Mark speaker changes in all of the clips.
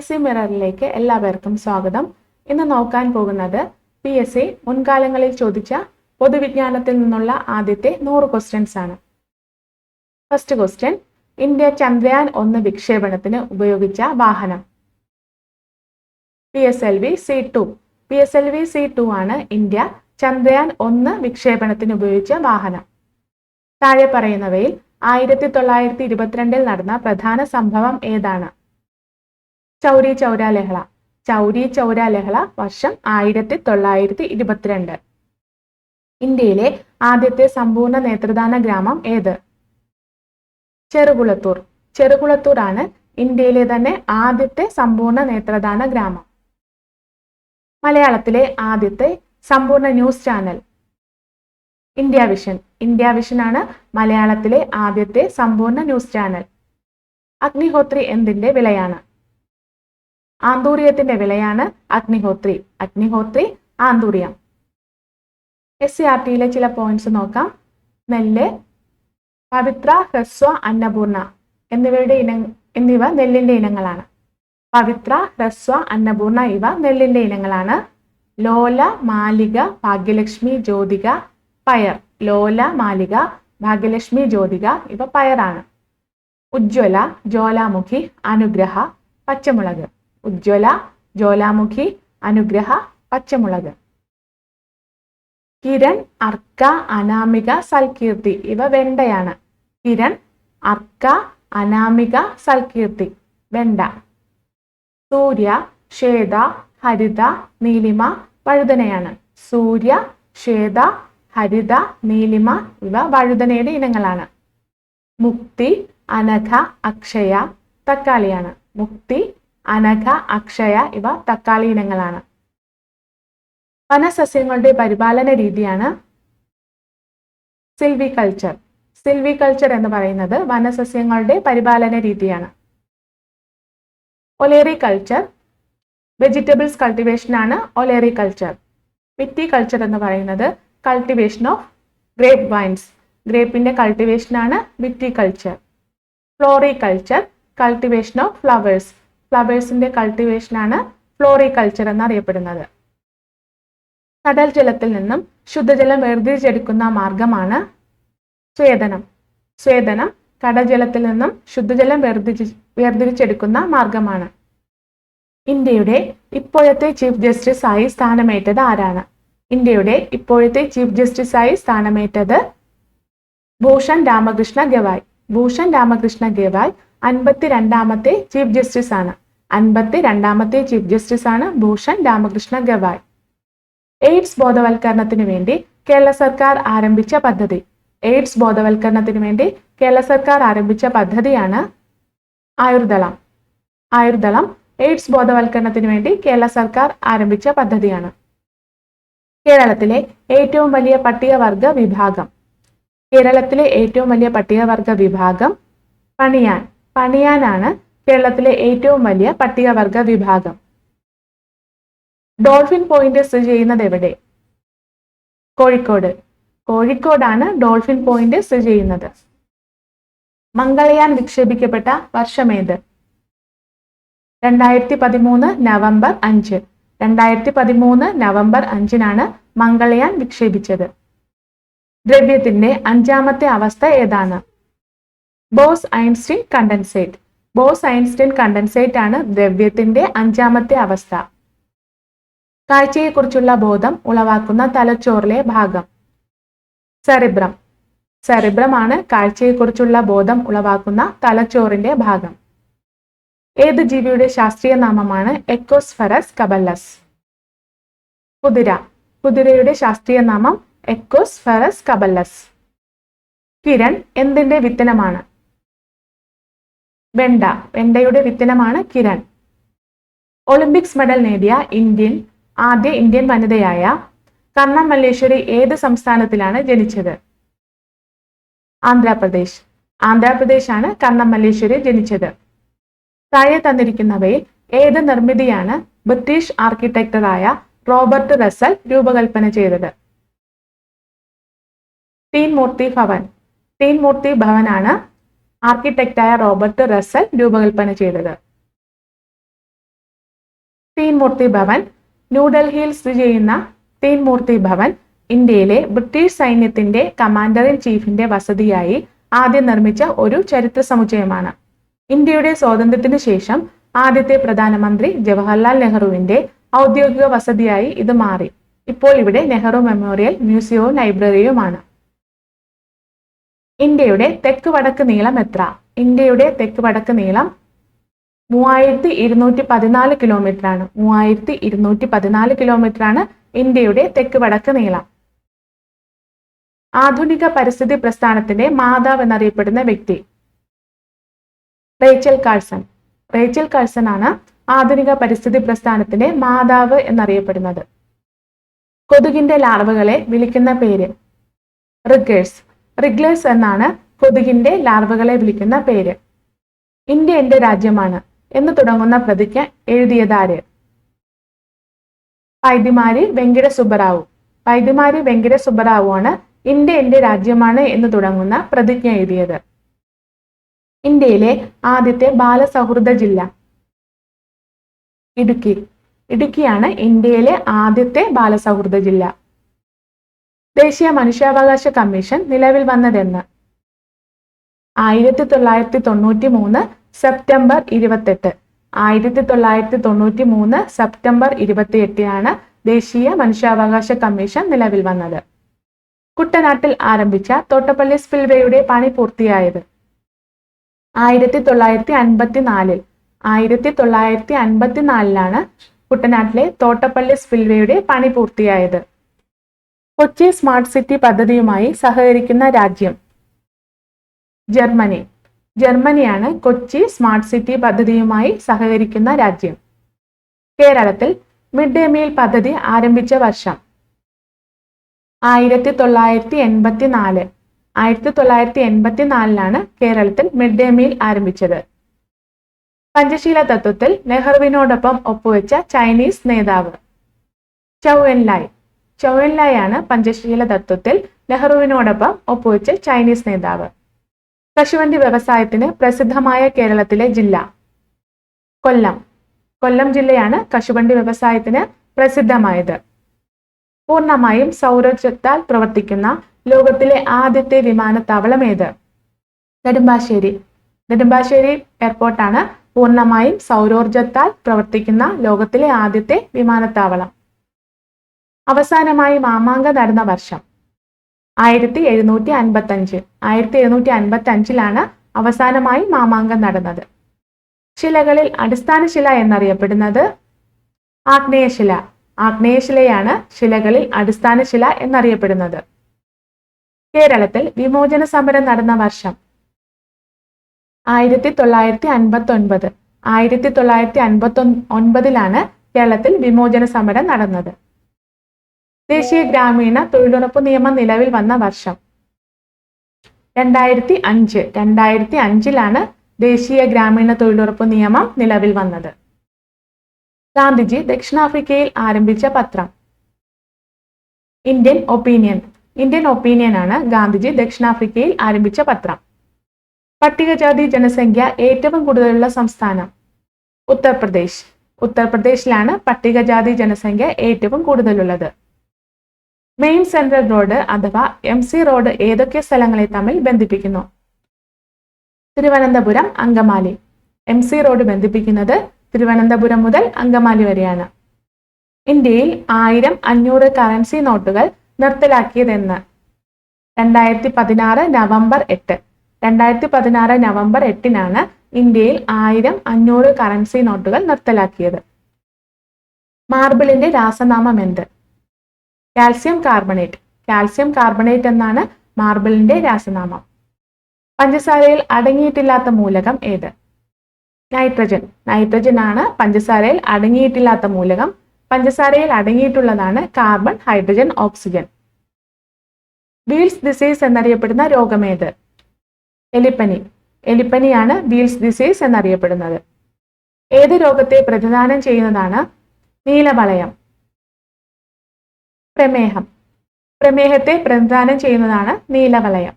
Speaker 1: PSC മിററിലേക്ക് എല്ലാവർക്കും സ്വാഗതം. ഇന്ന് നോക്കാൻ പോകുന്നത് PSC മുൻകാലങ്ങളിൽ ചോദിച്ച പൊതുവിജ്ഞാനത്തിൽ നിന്നുള്ള ആദ്യത്തെ 100 ക്വസ്റ്റ്യൻസ് ആണ്. ഫസ്റ്റ് ക്വസ്റ്റ്യൻ, ഇന്ത്യ ചന്ദ്രയാൻ 1 വിക്ഷേപണത്തിന് ഉപയോഗിച്ച വാഹനം. PSLV-C2. PSLV-C2 ആണ് ഇന്ത്യ ചന്ദ്രയാൻ 1 വിക്ഷേപണത്തിന് ഉപയോഗിച്ച വാഹനം. താഴെ പറയുന്നവയിൽ 1922 നടന്ന പ്രധാന സംഭവം ഏതാണ്? ചൗരി ചൗര ലഹള. ചൗരി ചൗര ലഹള വർഷം 1922. ഇന്ത്യയിലെ ആദ്യത്തെ സമ്പൂർണ്ണ നേത്രദാന ഗ്രാമം ഏത്? ചെറുകുളത്തൂർ. ചെറുകുളത്തൂർ ആണ് ഇന്ത്യയിലെ തന്നെ ആദ്യത്തെ സമ്പൂർണ്ണ നേത്രദാന ഗ്രാമം. മലയാളത്തിലെ ആദ്യത്തെ സമ്പൂർണ്ണ news channel. India vision. India vision ആണ് മലയാളത്തിലെ ആദ്യത്തെ സമ്പൂർണ്ണ ന്യൂസ് ചാനൽ. അഗ്നിഹോത്രി എന്തിന്റെ വിളയാണ്? ആന്തൂറിയത്തിന്റെ വിളയാണ് അഗ്നിഹോത്രി. അഗ്നിഹോത്രി ആന്തൂറിയം. SCRTയിലെ ചില പോയിന്റ്സ് നോക്കാം. നെല്ല്, പവിത്ര, ഹ്രസ്വ, അന്നപൂർണ എന്നിവ നെല്ലിന്റെ ഇനങ്ങളാണ്. പവിത്ര, ഹ്രസ്വ, അന്നപൂർണ ഇവ നെല്ലിന്റെ ഇനങ്ങളാണ്. ലോല, മാലിക, ഭാഗ്യലക്ഷ്മി, ജ്യോതിക, പയർ. ലോല, മാലിക, ഭാഗ്യലക്ഷ്മി, ജ്യോതിക ഇവ പയറാണ്. ഉജ്ജ്വല, ജ്വാലാമുഖി, അനുഗ്രഹ, പച്ചമുളക്. ഉജ്ജ്വല, ജ്വാലാമുഖി, അനുഗ്രഹ, പച്ചമുളക്. കിരൺ, അർക്ക, അനാമിക, സൽകീർത്തി ഇവ വെണ്ടയാണ്. കിരൺ, അർക്ക, അനാമിക, സൽകീർത്തി വെണ്ട. സൂര്യ, ശ്വേത, ഹരിത, നീലിമ വഴുതനയാണ്. സൂര്യ, ശ്വേത, ഹരിത, നീലിമ ഇവ വഴുതനയുടെ ഇനങ്ങളാണ്. മുക്തി, അനഘ, അക്ഷയ തക്കാളിയാണ്. മുക്തി, അനഘ, അക്ഷയ ഇവ തക്കാളി ഇനങ്ങളാണ്. വനസസ്യങ്ങളുടെ പരിപാലന രീതിയാണ് സിൽവികൾച്ചർ. സിൽവികൾച്ചർ എന്ന് പറയുന്നത് വനസസ്യങ്ങളുടെ പരിപാലന രീതിയാണ്. ഒലേറികൾച്ചർ, വെജിറ്റബിൾസ് കൾട്ടിവേഷൻ ആണ് ഒലേറികൾച്ചർ. വിറ്റികൾച്ചർ എന്ന് പറയുന്നത് കൾട്ടിവേഷൻ ഓഫ് ഗ്രേപ്പ് വൈൻസ്. ഗ്രേപ്പിന്റെ കൾട്ടിവേഷൻ ആണ് viticulture. Floriculture, cultivation of flowers. ഫ്ലവേഴ്സിന്റെ കൾട്ടിവേഷൻ ആണ് ഫ്ലോറികൾച്ചർ എന്നറിയപ്പെടുന്നത്. കടൽ ജലത്തിൽ നിന്നും ശുദ്ധജലം വേർതിരിച്ചെടുക്കുന്ന മാർഗമാണ് സ്വേദനം. സ്വേദനം കടൽജലത്തിൽ നിന്നും ശുദ്ധജലം വേർതിരിച്ചെടുക്കുന്ന മാർഗമാണ്. ഇന്ത്യയുടെ ഇപ്പോഴത്തെ ചീഫ് ജസ്റ്റിസ് ആയി സ്ഥാനമേറ്റത് ആരാണ്? ഇന്ത്യയുടെ ഇപ്പോഴത്തെ ചീഫ് ജസ്റ്റിസ് ആയി സ്ഥാനമേറ്റത് ഭൂഷൺ രാമകൃഷ്ണ ഗവായ്. ഭൂഷൺ രാമകൃഷ്ണ ഗവായ് 52ാമത്തെ ചീഫ് ജസ്റ്റിസ് ആണ്. 52ാമത്തെ ചീഫ് ജസ്റ്റിസ് ആണ് ഭൂഷൺ രാമകൃഷ്ണ ഗവായ്. എയ്ഡ്സ് ബോധവൽക്കരണത്തിന് വേണ്ടി കേരള സർക്കാർ ആരംഭിച്ച പദ്ധതി. എയ്ഡ്സ് ബോധവൽക്കരണത്തിന് വേണ്ടി കേരള സർക്കാർ ആരംഭിച്ച പദ്ധതിയാണ് ആയുർദളം. ആയുർദളം എയ്ഡ്സ് ബോധവൽക്കരണത്തിന് വേണ്ടി കേരള സർക്കാർ ആരംഭിച്ച പദ്ധതിയാണ്. കേരളത്തിലെ ഏറ്റവും വലിയ പട്ടികവർഗ വിഭാഗം. കേരളത്തിലെ ഏറ്റവും വലിയ പട്ടികവർഗ വിഭാഗം പണിയാൻ. പണിയാനാണ് കേരളത്തിലെ ഏറ്റവും വലിയ പട്ടികവർഗ വിഭാഗം. ഡോൾഫിൻ പോയിന്റ് സ്ഥിതി ചെയ്യുന്നത് എവിടെ? കോഴിക്കോട്. കോഴിക്കോടാണ് ഡോൾഫിൻ പോയിന്റ് സ്ഥിതി ചെയ്യുന്നത്. മംഗളയാൻ വിക്ഷേപിക്കപ്പെട്ട വർഷമേത്? 2013 നവംബർ 5. 2013 നവംബർ 5-നാണ് മംഗളയാൻ വിക്ഷേപിച്ചത്. ദ്രവ്യത്തിന്റെ 5ാമത്തെ അവസ്ഥ ഏതാണ്? Bose-Einstein condensate. ബോസ്-ഐൻസ്റ്റീൻ കണ്ടൻസേറ്റ് ആണ് ദ്രവ്യത്തിന്റെ 5ാമത്തെ അവസ്ഥ. കാഴ്ചയെക്കുറിച്ചുള്ള ബോധം ഉളവാക്കുന്ന തലച്ചോറിലെ ഭാഗം. സെറിബ്രം. സെറിബ്രം ആണ് കാഴ്ചയെക്കുറിച്ചുള്ള ബോധം ഉളവാക്കുന്ന തലച്ചോറിന്റെ ഭാഗം. ഏത് ജീവിയുടെ ശാസ്ത്രീയ നാമമാണ് എക്കോസ്ഫെറസ് കബല്ലസ്? കുതിര. കുതിരയുടെ ശാസ്ത്രീയ നാമം എക്കോസ്ഫെറസ് കബല്ലസ്. കിരൺ എന്തിന്റെ വിത്തനമാണ്? വെണ്ട. വെണ്ടയുടെ വിത്തനമാണ് കിരൺ. ഒളിമ്പിക്സ് മെഡൽ നേടിയ ആദ്യ ഇന്ത്യൻ വനിതയായ കർണം മല്ലേശ്വരി ഏത് സംസ്ഥാനത്തിലാണ് ജനിച്ചത്? ആന്ധ്രാപ്രദേശ്. ആന്ധ്രാപ്രദേശാണ് കർണം മല്ലേശ്വരി ജനിച്ചത്. താഴെ തന്നിരിക്കുന്നവയിൽ ഏത് നിർമ്മിതിയാണ് ബ്രിട്ടീഷ് ആർക്കിടെക്ടറായ റോബർട്ട് റസൽ രൂപകൽപ്പന ചെയ്തത്? തീൻ മൂർത്തി ഭവൻ. തീൻ മൂർത്തി ഭവനാണ് ആർക്കിടെക്റ്റായ റോബർട്ട് റസൽ രൂപകൽപ്പന ചെയ്തത്. തീൻ മൂർത്തി ഭവൻ. ന്യൂഡൽഹിയിൽ സ്ഥിതി ചെയ്യുന്ന തീൻ മൂർത്തി ഭവൻ ഇന്ത്യയിലെ ബ്രിട്ടീഷ് സൈന്യത്തിന്റെ കമാൻഡർ ഇൻ ചീഫിന്റെ വസതിയായി ആദ്യം നിർമ്മിച്ച ഒരു ചരിത്ര സമുച്ചയമാണ്. ഇന്ത്യയുടെ സ്വാതന്ത്ര്യത്തിനു ശേഷം ആദ്യത്തെ പ്രധാനമന്ത്രി ജവഹർലാൽ നെഹ്റുവിന്റെ ഔദ്യോഗിക വസതിയായി ഇത് മാറി. ഇപ്പോൾ ഇവിടെ നെഹ്റു മെമ്മോറിയൽ മ്യൂസിയവും ലൈബ്രറിയുമാണ്. ഇന്ത്യയുടെ തെക്ക് വടക്ക് നീളം എത്ര? ഇന്ത്യയുടെ തെക്ക് വടക്ക് നീളം 3214 കിലോമീറ്റർ ആണ്. 3214 കിലോമീറ്റർ ആണ് ഇന്ത്യയുടെ തെക്ക് വടക്ക് നീളം. ആധുനിക പരിസ്ഥിതി പ്രസ്ഥാനത്തിന്റെ മാതാവ് എന്നറിയപ്പെടുന്ന വ്യക്തി റേച്ചൽ കാഴ്സൺ. റേച്ചൽ കാഴ്സൺ ആണ് ആധുനിക പരിസ്ഥിതി പ്രസ്ഥാനത്തിന്റെ മാതാവ് എന്നറിയപ്പെടുന്നത്. കൊതുകിന്റെ ലാർവകളെ വിളിക്കുന്ന പേര് റിഗ്ലേഴ്സ്. റിഗ്ലേഴ്സ് എന്നാണ് കൊതുകിന്റെ ലാർവകളെ വിളിക്കുന്ന പേര്. ഇന്ത്യ എന്റെ രാജ്യമാണ് എന്ന് തുടങ്ങുന്ന പ്രതിജ്ഞ എഴുതിയതാര്? പൈതിമാരി വെങ്കിട സുബ്ബറാവു. പൈതിമാരി വെങ്കിട സുബ്ബറാവു ആണ് ഇന്ത്യ എന്റെ രാജ്യമാണ് എന്ന് തുടങ്ങുന്ന പ്രതിജ്ഞ എഴുതിയത്. ഇന്ത്യയിലെ ആദ്യത്തെ ബാലസൗഹൃദ ജില്ല ഇടുക്കി. ഇടുക്കിയാണ് ഇന്ത്യയിലെ ആദ്യത്തെ ബാലസൗഹൃദ ജില്ല. ദേശീയ മനുഷ്യാവകാശ കമ്മീഷൻ നിലവിൽ വന്നതെന്ന്? 1993 സെപ്റ്റംബർ 28. 1993 സെപ്റ്റംബർ 28 ദേശീയ മനുഷ്യാവകാശ കമ്മീഷൻ നിലവിൽ വന്നത്. കുട്ടനാട്ടിൽ ആരംഭിച്ച തോട്ടപ്പള്ളി സ്പിൽവേയുടെ പണി പൂർത്തിയായത്? 1954. 1954 കുട്ടനാട്ടിലെ തോട്ടപ്പള്ളി സ്പിൽവേയുടെ പണി പൂർത്തിയായത്. കൊച്ചി സ്മാർട്ട് സിറ്റി പദ്ധതിയുമായി സഹകരിക്കുന്ന രാജ്യം? ജർമ്മനി. ജർമ്മനിയാണ് കൊച്ചി സ്മാർട്ട് സിറ്റി പദ്ധതിയുമായി സഹകരിക്കുന്ന രാജ്യം. കേരളത്തിൽ മിഡ് ഡേ മീൽ പദ്ധതി ആരംഭിച്ച വർഷം? 1984. 1984 കേരളത്തിൽ മിഡ് ഡേ മീൽ ആരംഭിച്ചത്. പഞ്ചശീല തത്വത്തിൽ നെഹ്റുവിനോടൊപ്പം ഒപ്പുവെച്ച ചൈനീസ് നേതാവ്? ചൗ എൻലായ്. ചൗ എൻലായ് ആണ് പഞ്ചശീല തത്വത്തിൽ നെഹ്റുവിനോടൊപ്പം ഒപ്പുവെച്ച ചൈനീസ് നേതാവ്. കശുവണ്ടി വ്യവസായത്തിന് പ്രസിദ്ധമായ കേരളത്തിലെ ജില്ല? കൊല്ലം. കൊല്ലം ജില്ലയാണ് കശുവണ്ടി വ്യവസായത്തിന് പ്രസിദ്ധമായത്. പൂർണ്ണമായും സൗരോർജ്ജത്താൽ പ്രവർത്തിക്കുന്ന ലോകത്തിലെ ആദ്യത്തെ വിമാനത്താവളം ഏത്? നെടുമ്പാശ്ശേരി. നെടുമ്പാശ്ശേരി എയർപോർട്ടാണ് പൂർണ്ണമായും സൗരോർജ്ജത്താൽ പ്രവർത്തിക്കുന്ന ലോകത്തിലെ ആദ്യത്തെ വിമാനത്താവളം. അവസാനമായി മാമാങ്കം നടന്ന വർഷം? 1755. 1755 അവസാനമായി മാമാങ്കം നടന്നത്. ശിലകളിൽ അടിസ്ഥാന ശില എന്നറിയപ്പെടുന്നത്? ആഗ്നേയശില. ആഗ്നേയശിലയാണ് ശിലകളിൽ അടിസ്ഥാന ശില എന്നറിയപ്പെടുന്നത്. കേരളത്തിൽ വിമോചന സമരം നടന്ന വർഷം? 1959. 1959 കേരളത്തിൽ വിമോചന സമരം നടന്നത്. ദേശീയ ഗ്രാമീണ തൊഴിലുറപ്പ് നിയമം നിലവിൽ വന്ന വർഷം? 2005. 2005 ദേശീയ ഗ്രാമീണ തൊഴിലുറപ്പ് നിയമം നിലവിൽ വന്നത്. ഗാന്ധിജി ദക്ഷിണാഫ്രിക്കയിൽ ആരംഭിച്ച പത്രം? Indian opinion. ഇന്ത്യൻ ഒപ്പീനിയൻ ആണ് ഗാന്ധിജി ദക്ഷിണാഫ്രിക്കയിൽ ആരംഭിച്ച പത്രം. പട്ടികജാതി ജനസംഖ്യ ഏറ്റവും കൂടുതലുള്ള സംസ്ഥാനം? ഉത്തർപ്രദേശ്. ഉത്തർപ്രദേശിലാണ് പട്ടികജാതി ജനസംഖ്യ ഏറ്റവും കൂടുതലുള്ളത്. മെയിൻ സെൻട്രൽ റോഡ് അഥവാ MC റോഡ് ഏതൊക്കെ സ്ഥലങ്ങളെ തമ്മിൽ ബന്ധിപ്പിക്കുന്നു? തിരുവനന്തപുരം അങ്കമാലി. MC റോഡ് ബന്ധിപ്പിക്കുന്നത് തിരുവനന്തപുരം മുതൽ അങ്കമാലി വരെയാണ്. ഇന്ത്യയിൽ 1000, 500 കറൻസി നോട്ടുകൾ നിർത്തലാക്കിയതെന്ന്? 2016 നവംബർ 8. 2016 നവംബർ 8 ഇന്ത്യയിൽ 1000, 500 കറൻസി നോട്ടുകൾ നിർത്തലാക്കിയത്. മാർബിളിന്റെ രാസനാമം എന്ത്? Calcium carbonate. കാൽസ്യം കാർബണേറ്റ് എന്നാണ് മാർബിളിന്റെ രാസനാമം. പഞ്ചസാരയിൽ അടങ്ങിയിട്ടില്ലാത്ത മൂലകം ഏത്? നൈട്രജൻ. നൈട്രജൻ ആണ് പഞ്ചസാരയിൽ അടങ്ങിയിട്ടില്ലാത്ത മൂലകം. പഞ്ചസാരയിൽ അടങ്ങിയിട്ടുള്ളതാണ് carbon, hydrogen, oxygen. Weil's disease എന്നറിയപ്പെടുന്ന രോഗമേത്? എലിപ്പനി. എലിപ്പനിയാണ് വീൽസ് ഡിസീസ് എന്നറിയപ്പെടുന്നത്. ഏത് രോഗത്തെ പ്രതിദാനം ചെയ്യുന്നതാണ് നീലവളയം? പ്രമേഹം. പ്രമേഹത്തെ പ്രതിദാനം ചെയ്യുന്നതാണ് നീലവളയം.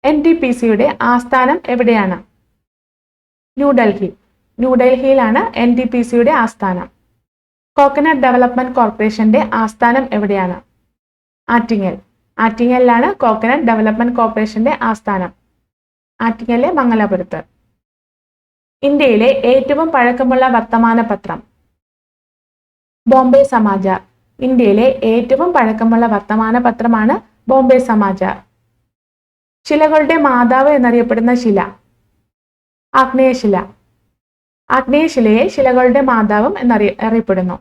Speaker 1: NTPCയുടെ ആസ്ഥാനം എവിടെയാണ്? ന്യൂഡൽഹി. ന്യൂഡൽഹിയിലാണ് NTPCയുടെ ആസ്ഥാനം. കോക്കനട്ട് ഡെവലപ്മെന്റ് കോർപ്പറേഷന്റെ ആസ്ഥാനം എവിടെയാണ്? ആറ്റിങ്ങൽ. ആറ്റിങ്ങലിലാണ് കോക്കനട്ട് ഡെവലപ്മെന്റ് കോർപ്പറേഷന്റെ ആസ്ഥാനം. ആറ്റിങ്ങലിലെ മംഗലാപുരത്ത്. ഇന്ത്യയിലെ ഏറ്റവും പഴക്കമുള്ള വർത്തമാന പത്രം? ബോംബെ സമാചാർ. ഇന്ത്യയിലെ ഏറ്റവും പഴക്കമുള്ള വർത്തമാന പത്രമാണ് ബോംബെ സമാചാർ. ശിലകളുടെ മാതാവ് എന്നറിയപ്പെടുന്ന ശില? ആഗ്നേയശില. ആഗ്നേയശിലയെ ശിലകളുടെ മാതാവും എന്നറിയപ്പെടുന്നു.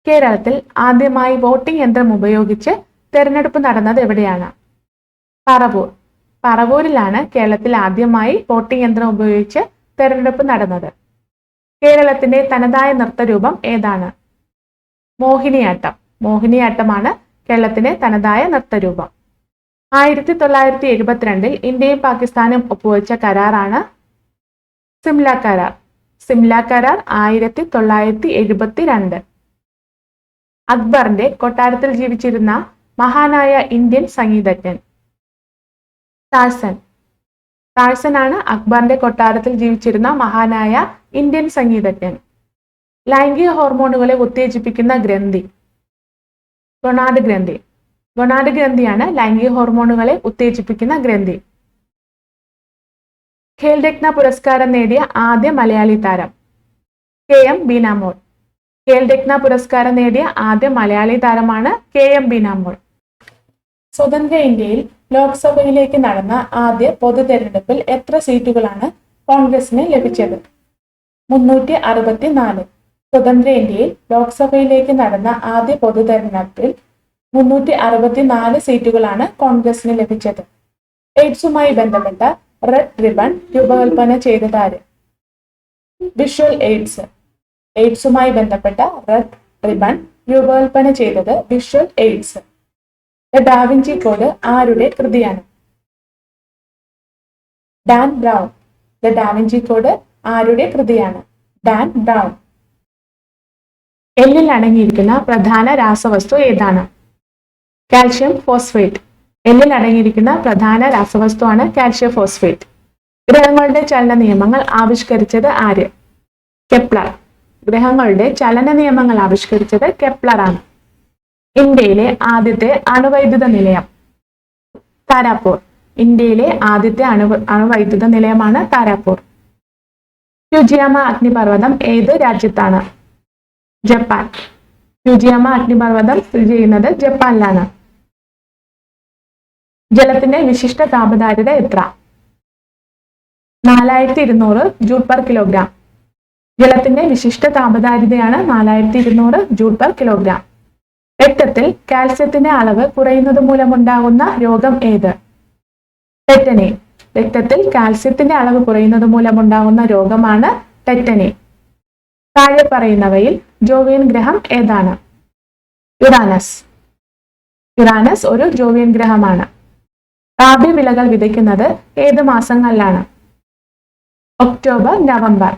Speaker 1: കേരളത്തിൽ ആദ്യമായി വോട്ടിംഗ് യന്ത്രം ഉപയോഗിച്ച് തെരഞ്ഞെടുപ്പ് നടന്നത് എവിടെയാണ്? പറവൂർ. പറവൂരിലാണ് കേരളത്തിൽ ആദ്യമായി വോട്ടിംഗ് യന്ത്രം ഉപയോഗിച്ച് തെരഞ്ഞെടുപ്പ് നടന്നത്. കേരളത്തിന്റെ തനതായ നൃത്തരൂപം ഏതാണ്? മോഹിനിയാട്ടം. മോഹിനിയാട്ടമാണ് കേരളത്തിന്റെ തനതായ നൃത്തരൂപം. 1972 ഇന്ത്യയും പാകിസ്ഥാനും ഒപ്പുവെച്ച കരാറാണ് സിംല കരാർ. സിംല കരാർ 1972. അക്ബറിന്റെ കൊട്ടാരത്തിൽ ജീവിച്ചിരുന്ന മഹാനായ ഇന്ത്യൻ സംഗീതജ്ഞൻ? ടാഴ്സൺ. ടാഴ്സനാണ് അക്ബറിന്റെ കൊട്ടാരത്തിൽ ജീവിച്ചിരുന്ന മഹാനായ ഇന്ത്യൻ സംഗീതജ്ഞൻ. ലൈംഗിക ഹോർമോണുകളെ ഉത്തേജിപ്പിക്കുന്ന ഗ്രന്ഥി? ഗൊണാഡ് ഗ്രന്ഥി. ഗൊണാഡ് ഗ്രന്ഥിയാണ് ലൈംഗിക ഹോർമോണുകളെ ഉത്തേജിപ്പിക്കുന്ന ഗ്രന്ഥി. ഖേൽരത്ന പുരസ്കാരം നേടിയ ആദ്യ മലയാളി താരം? KM ബീനാമോൾ. ഖേൽരത്ന പുരസ്കാരം നേടിയ ആദ്യ മലയാളി താരമാണ് KM ബീനാമോൾ. സ്വതന്ത്ര ഇന്ത്യയിൽ ലോക്സഭയിലേക്ക് നടന്ന ആദ്യ പൊതു തെരഞ്ഞെടുപ്പിൽ എത്ര സീറ്റുകളാണ് കോൺഗ്രസിന് ലഭിച്ചത്? 364. സ്വതന്ത്ര ഇന്ത്യയിൽ ലോക്സഭയിലേക്ക് നടന്ന ആദ്യ പൊതു തെരഞ്ഞെടുപ്പിൽ 364 സീറ്റുകളാണ് കോൺഗ്രസിന് ലഭിച്ചത്. എയ്ഡ്സുമായി ബന്ധപ്പെട്ട റെഡ് റിബൺ രൂപകൽപ്പന ചെയ്തതാര്? Visual AIDS. എയ്ഡ്സുമായി ബന്ധപ്പെട്ട റെഡ് റിബൺ രൂപകൽപ്പന ചെയ്തത് visual AIDS. The da Vinci code ആരുടെ കൃതിയാണ്? Dan brown. The da Vinci code ആരുടെ കൃതിയാണ്? Dan brown. എല്ലിൽ അടങ്ങിയിരിക്കുന്ന പ്രധാന രാസവസ്തു ഏതാണ്? Calcium phosphate. എല്ലിൽ അടങ്ങിയിരിക്കുന്ന പ്രധാന രാസവസ്തുവാണ് കാൽഷ്യം ഫോസ്ഫേറ്റ്. ഗ്രഹങ്ങളുടെ ചലന നിയമങ്ങൾ ആവിഷ്കരിച്ചത് ആര്? കെപ്ലർ. ഗ്രഹങ്ങളുടെ ചലന നിയമങ്ങൾ ആവിഷ്കരിച്ചത് കെപ്ലർ ആണ്. ഇന്ത്യയിലെ ആദ്യത്തെ അണുവൈദ്യുത നിലയം? താരാപൂർ. ഇന്ത്യയിലെ ആദ്യത്തെ അണുവൈദ്യുത നിലയമാണ് താരാപൂർ. ഫ്യൂജിയാമ അഗ്നിപർവ്വതം ഏത് രാജ്യത്താണ്? ജപ്പാൻ. ഫ്യൂജിയാമ അഗ്നിപർവ്വതം സ്ഥിതി ചെയ്യുന്നത് ജപ്പാനിലാണ്. ജലത്തിന്റെ വിശിഷ്ട താപധാരിത എത്ര? 4200 ജൂൾ പെർ കിലോഗ്രാം. ജലത്തിന്റെ വിശിഷ്ട താപധാരിതയാണ് 4200 ജൂൾ പെർ കിലോഗ്രാം. രക്തത്തിൽ കാൽസ്യത്തിന്റെ അളവ് കുറയുന്നത് മൂലമുണ്ടാകുന്ന രോഗം ഏത്? ടെറ്റനി. രക്തത്തിൽ കാൽസ്യത്തിന്റെ അളവ് കുറയുന്നത് മൂലമുണ്ടാകുന്ന രോഗമാണ് ടെറ്റനി. താഴെ പറയുന്നവയിൽ ജോവിയൻ ഗ്രഹം ഏതാണ്? യുറാനസ്. യുറാനസ് ഒരു ജോവിയൻ ഗ്രഹമാണ്. റാബി വിളകൾ വിതയ്ക്കുന്നത് ഏത് മാസങ്ങളിലാണ്? October, November.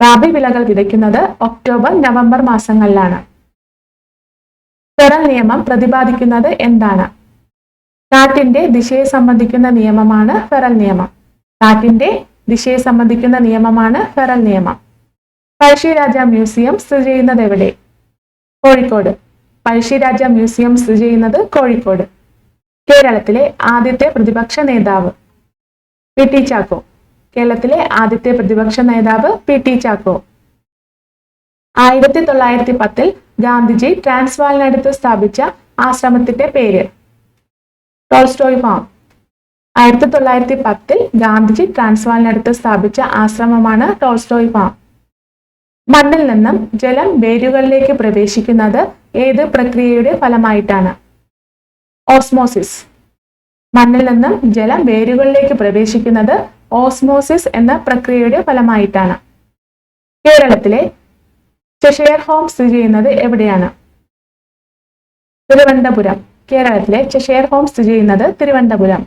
Speaker 1: റാബി വിളകൾ വിതയ്ക്കുന്നത് ഒക്ടോബർ, നവംബർ മാസങ്ങളിലാണ്. ഫെറൽ നിയമം പ്രതിപാദിക്കുന്നത് എന്താണ്? കാറ്റിന്റെ ദിശയെ സംബന്ധിക്കുന്ന നിയമമാണ് ഫെറൽ നിയമം. കാറ്റിന്റെ ദിശയെ സംബന്ധിക്കുന്ന നിയമമാണ് ഫെറൽ നിയമം. പഴശ്ശിരാജ മ്യൂസിയം സ്ഥിതി ചെയ്യുന്നത് എവിടെ? കോഴിക്കോട്. പഴശ്ശിരാജ മ്യൂസിയം സ്ഥിതി ചെയ്യുന്നത് കോഴിക്കോട്. കേരളത്തിലെ ആദ്യത്തെ പ്രതിപക്ഷ നേതാവ്? PT ചാക്കോ. കേരളത്തിലെ ആദ്യത്തെ പ്രതിപക്ഷ നേതാവ് PT ചാക്കോ. 1910 ഗാന്ധിജി ട്രാൻസ്വാളിനടുത്ത് സ്ഥാപിച്ച ആശ്രമത്തിന്റെ പേര്? Tolstoy farm. 1910 ഗാന്ധിജി ട്രാൻസ്വാളിനടുത്ത് സ്ഥാപിച്ച ആശ്രമമാണ് ടോൾസ്റ്റോയ് ഫാം. മണ്ണിൽ നിന്നും ജലം വേരുകളിലേക്ക് പ്രവേശിക്കുന്നത് ഏത് പ്രക്രിയയുടെ ഫലമായിട്ടാണ്? ഓസ്മോസിസ്. മണ്ണിൽ നിന്നും ജലം വേരുകളിലേക്ക് പ്രവേശിക്കുന്നത് ഓസ്മോസിസ് എന്ന പ്രക്രിയയുടെ ഫലമായിട്ടാണ്. കേരളത്തിലെ ചെഷയർ ഹോം സ്ഥിതി ചെയ്യുന്നത് എവിടെയാണ്? തിരുവനന്തപുരം. കേരളത്തിലെ ചെഷയർ ഹോം സ്ഥിതി ചെയ്യുന്നത് തിരുവനന്തപുരം.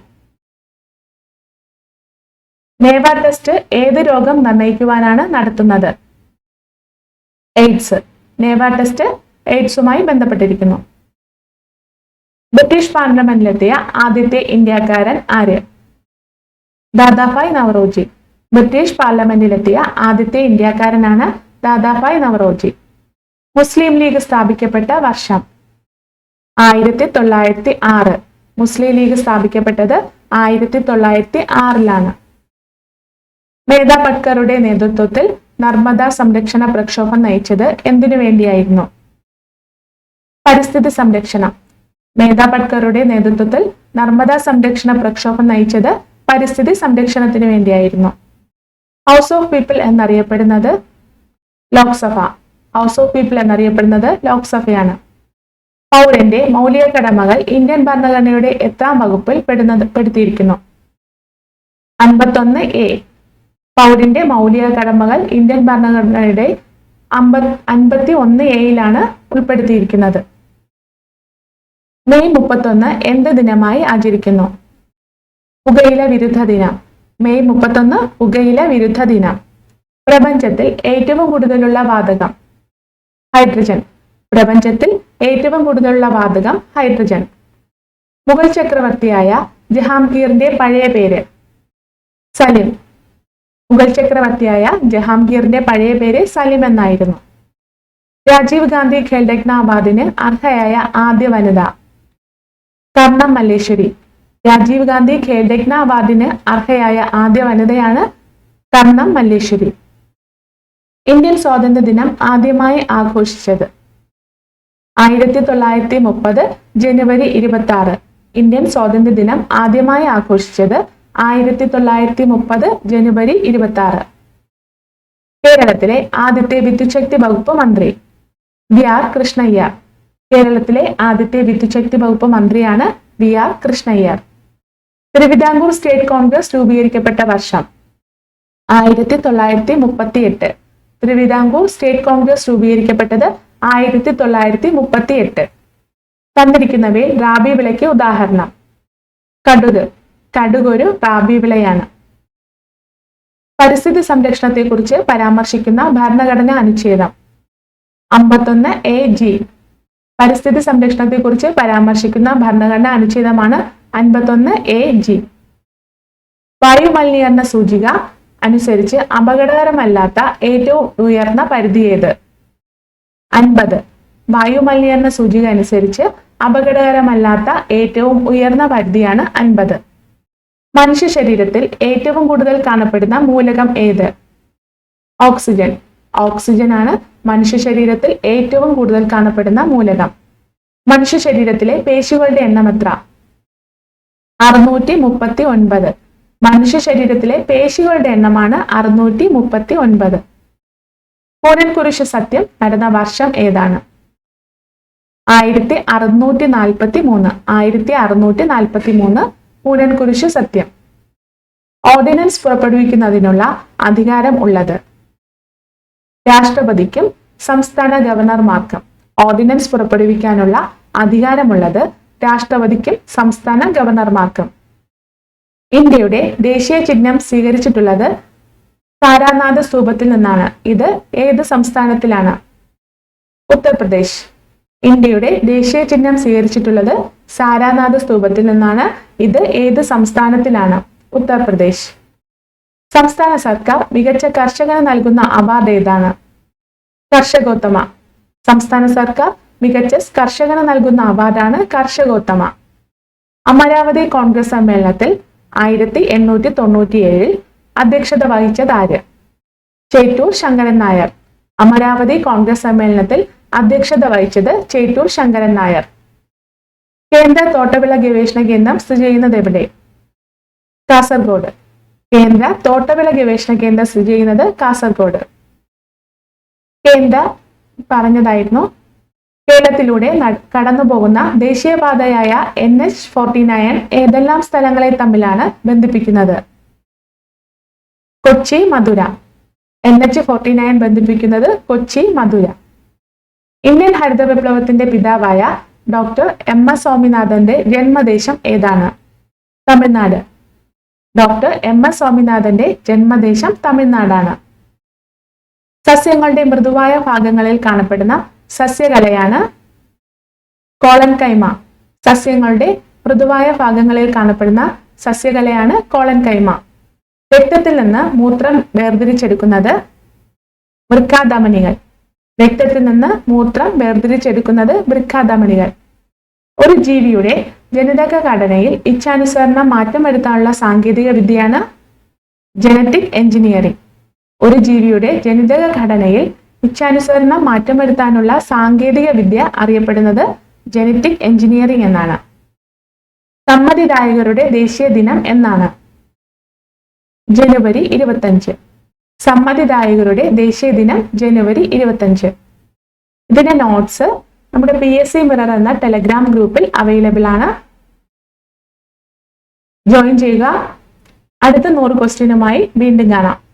Speaker 1: നേവ ടെസ്റ്റ് ഏത് രോഗം നിർണ്ണയിക്കുവാനാണ് നടത്തുന്നത്? എയ്ഡ്സ്. നേവ ടെസ്റ്റ് എയ്ഡ്സുമായി ബന്ധപ്പെട്ടിരിക്കുന്നു. ബ്രിട്ടീഷ് പാർലമെന്റിലെത്തിയ ആദ്യത്തെ ഇന്ത്യക്കാരൻ ആര്? ദാദാഭായ് നവറോജി. ബ്രിട്ടീഷ് പാർലമെന്റിലെത്തിയ ആദ്യത്തെ ഇന്ത്യക്കാരനാണ് ദാദാഭായ് നവറോജി. മുസ്ലിം ലീഗ് സ്ഥാപിക്കപ്പെട്ട വർഷം 1906. മുസ്ലിം ലീഗ് സ്ഥാപിക്കപ്പെട്ടത് 1906 മേധാ പട്കറുടെ നേതൃത്വത്തിൽ നർമ്മദ സംരക്ഷണ പ്രക്ഷോഭം നയിച്ചത് എന്തിനു വേണ്ടിയായിരുന്നു? പരിസ്ഥിതി സംരക്ഷണം. മേധാ പട്കറുടെ നേതൃത്വത്തിൽ നർമ്മദ സംരക്ഷണ പ്രക്ഷോഭം നയിച്ചത് പരിസ്ഥിതി സംരക്ഷണത്തിന് വേണ്ടിയായിരുന്നു. ഹൗസ് ഓഫ് പീപ്പിൾ എന്നറിയപ്പെടുന്നത് ലോക്സഭ. ഹൗസ് ഓഫ് പീപ്പിൾ എന്നറിയപ്പെടുന്നത് ലോക്സഭയാണ്. പൗരന്റെ മൗലിക കടമകൾ ഇന്ത്യൻ ഭരണഘടനയുടെ എത്രാം വകുപ്പിൽ പെടുത്തിയിരിക്കുന്നു? 51A. പൗരന്റെ മൗലിക കടമകൾ ഇന്ത്യൻ ഭരണഘടനയുടെ 51A ഉൾപ്പെടുത്തിയിരിക്കുന്നത്. മെയ് 31 എന്ത് ദിനമായി ആചരിക്കുന്നു? പുകയില വിരുദ്ധ ദിനം. മെയ് 31 പുകയില വിരുദ്ധ ദിനം. പ്രപഞ്ചത്തിൽ ഏറ്റവും കൂടുതലുള്ള വാതകം? ഹൈഡ്രജൻ. പ്രപഞ്ചത്തിൽ ഏറ്റവും കൂടുതലുള്ള വാതകം ഹൈഡ്രജൻ. മുഗൾ ചക്രവർത്തിയായ ജഹാംഗീറിന്റെ പഴയ പേര്? സലിം. മുഗൾ ചക്രവർത്തിയായ ജഹാംഗീറിന്റെ പഴയ പേര് സലിം എന്നായിരുന്നു. രാജീവ് ഗാന്ധി ഖേൽരത്ന അവാർഡിന് അർഹയായ ആദ്യ വനിത? കർണം മല്ലേശ്വരി. രാജീവ് ഗാന്ധി ഖേൽരത്ന അവാർഡിന് അർഹയായ ആദ്യ വനിതയാണ് കർണം മല്ലേശ്വരി. ഇന്ത്യൻ സ്വാതന്ത്ര്യ ദിനം ആദ്യമായി ആഘോഷിച്ചത്? 1930 ജനുവരി 26. ഇന്ത്യൻ സ്വാതന്ത്ര്യ ദിനം ആദ്യമായി ആഘോഷിച്ചത് 1930 ജനുവരി 26. കേരളത്തിലെ ആദ്യത്തെ വിദ്യുച്ഛക്തി വകുപ്പ് മന്ത്രി? VR കൃഷ്ണയ്യർ. കേരളത്തിലെ ആദ്യത്തെ വിദ്യുച്ഛക്തി വകുപ്പ് മന്ത്രിയാണ് VR കൃഷ്ണയ്യർ. തിരുവിതാംകൂർ സ്റ്റേറ്റ് കോൺഗ്രസ് രൂപീകരിക്കപ്പെട്ട വർഷം? 1938. തിരുവിതാംകൂർ സ്റ്റേറ്റ് കോൺഗ്രസ് രൂപീകരിക്കപ്പെട്ടത് 1938. തന്നിരിക്കുന്നവയിൽ റാബി വിളയ്ക്ക് ഉദാഹരണം? കടുക്. കടുക് ഒരു റാബി വിളയാണ്. പരിസ്ഥിതി സംരക്ഷണത്തെക്കുറിച്ച് പരാമർശിക്കുന്ന ഭരണഘടനാ അനുച്ഛേദം? 51AG. പരിസ്ഥിതി സംരക്ഷണത്തെക്കുറിച്ച് പരാമർശിക്കുന്ന ഭരണഘടനാ അനുച്ഛേദമാണ് 51AG. വായുമലിനീകരണ സൂചിക അനുസരിച്ച് അപകടകരമല്ലാത്ത ഏറ്റവും ഉയർന്ന പരിധി ഏത്? 50. വായുമലിനീകരണ സൂചിക അനുസരിച്ച് അപകടകരമല്ലാത്ത ഏറ്റവും ഉയർന്ന പരിധിയാണ് 50. മനുഷ്യ ശരീരത്തിൽ ഏറ്റവും കൂടുതൽ കാണപ്പെടുന്ന മൂലകം ഏത്? ഓക്സിജൻ. ഓക്സിജൻ ആണ് മനുഷ്യ ശരീരത്തിൽ ഏറ്റവും കൂടുതൽ കാണപ്പെടുന്ന മൂലകം. മനുഷ്യ ശരീരത്തിലെ പേശികളുടെ എണ്ണം എത്ര? 639. മനുഷ്യ ശരീരത്തിലെ പേശികളുടെ എണ്ണമാണ് 639. പൂനൻ കുരിശ് സത്യം നടന്ന വർഷം ഏതാണ്? 1643. 1643 പൂനൻ കുരിശ് സത്യം. ഓർഡിനൻസ് പുറപ്പെടുവിക്കുന്നതിനുള്ള അധികാരം ഉള്ളത്? രാഷ്ട്രപതിക്കും സംസ്ഥാന ഗവർണർമാർക്കും. ഓർഡിനൻസ് പുറപ്പെടുവിക്കാനുള്ള അധികാരമുള്ളത് രാഷ്ട്രപതിക്കും സംസ്ഥാന ഗവർണർമാർക്കും. ഇന്ത്യയുടെ ദേശീയ ചിഹ്നം സ്വീകരിച്ചിട്ടുള്ളത് സാരാനാഥ് സ്തൂപത്തിൽ നിന്നാണ്. ഇത് ഏത് സംസ്ഥാനത്തിലാണ്? ഉത്തർപ്രദേശ്. ഇന്ത്യയുടെ ദേശീയ ചിഹ്നം സ്വീകരിച്ചിട്ടുള്ളത് സാരാനാഥ് സ്തൂപത്തിൽ നിന്നാണ്. ഇത് ഏത് സംസ്ഥാനത്തിലാണ്? ഉത്തർപ്രദേശ്. സംസ്ഥാന സർക്കാർ മികച്ച കർഷകന് നൽകുന്ന അവാർഡ് ഏതാണ്? കർഷകോത്തമ. സംസ്ഥാന സർക്കാർ മികച്ച കർഷകന് നൽകുന്ന അവാർഡാണ് കർഷകോത്തമ. അമരാവതി കോൺഗ്രസ് സമ്മേളനത്തിൽ 1897 അധ്യക്ഷത വഹിച്ചത് ആര്? ചേറ്റൂർ ശങ്കരൻ നായർ. അമരാവതി കോൺഗ്രസ് സമ്മേളനത്തിൽ അധ്യക്ഷത വഹിച്ചത് ചേറ്റൂർ ശങ്കരൻ നായർ. കേന്ദ്ര തോട്ടവിള ഗവേഷണ കേന്ദ്രം സ്ഥിതി ചെയ്യുന്നത് എവിടെ? കാസർഗോഡ്. കേന്ദ്ര തോട്ടവിള ഗവേഷണ കേന്ദ്രം സ്ഥിതി ചെയ്യുന്നത് കാസർഗോഡ്. കേന്ദ്ര പറഞ്ഞതായിരുന്നു. കേരളത്തിലൂടെ കടന്നുപോകുന്ന ദേശീയപാതയായ NH49 ഏതെല്ലാം സ്ഥലങ്ങളെ തമ്മിലാണ് ബന്ധിപ്പിക്കുന്നത്? കൊച്ചി മധുര. NH49 ബന്ധിപ്പിക്കുന്നത് കൊച്ചി മധുര. ഇന്ത്യൻ ഹരിത വിപ്ലവത്തിന്റെ പിതാവായ ഡോക്ടർ MS സ്വാമിനാഥന്റെ ജന്മദേശം ഏതാണ്? തമിഴ്നാട്. ഡോക്ടർ MS സ്വാമിനാഥന്റെ ജന്മദേശം തമിഴ്നാടാണ്. സസ്യങ്ങളുടെ മൃദുവായ ഭാഗങ്ങളിൽ കാണപ്പെടുന്ന സസ്യകലയാണ് കോളൻകൈമ. സസ്യങ്ങളുടെ മൃദുവായ ഭാഗങ്ങളിൽ കാണപ്പെടുന്ന സസ്യകലയാണ് കോളൻകൈമ. രക്തത്തിൽ നിന്ന് മൂത്രം വേർതിരിച്ചെടുക്കുന്നത് വൃക്കാധമനികൾ. രക്തത്തിൽ നിന്ന് മൂത്രം വേർതിരിച്ചെടുക്കുന്നത് വൃക്കാധമനികൾ. ഒരു ജീവിയുടെ ജനിതക ഘടനയിൽ ഇച്ഛാനുസരണം മാറ്റം വരുത്താനുള്ള സാങ്കേതിക വിദ്യയാണ് ജനറ്റിക് എഞ്ചിനീയറിംഗ്. ഒരു ജീവിയുടെ ജനിതക ഘടനയിൽ ഇച്ഛാനുസരണം മാറ്റം വരുത്താനുള്ള സാങ്കേതിക വിദ്യ അറിയപ്പെടുന്നത് ജനറ്റിക് എഞ്ചിനീയറിംഗ് എന്നാണ്. സമ്മതിദായകരുടെ ദേശീയ ദിനം എന്നാണ്? ജനുവരി 25. സമ്മതിദായകരുടെ ദേശീയ ദിനം ജനുവരി 25. ഇതിന്റെ നോട്ട്സ് നമ്മുടെ PSC മിറർ എന്ന ടെലഗ്രാം ഗ്രൂപ്പിൽ അവൈലബിൾ ആണ്. ജോയിൻ ചെയ്യുക. അടുത്ത 100 ക്വസ്റ്റ്യനുമായി വീണ്ടും കാണാം.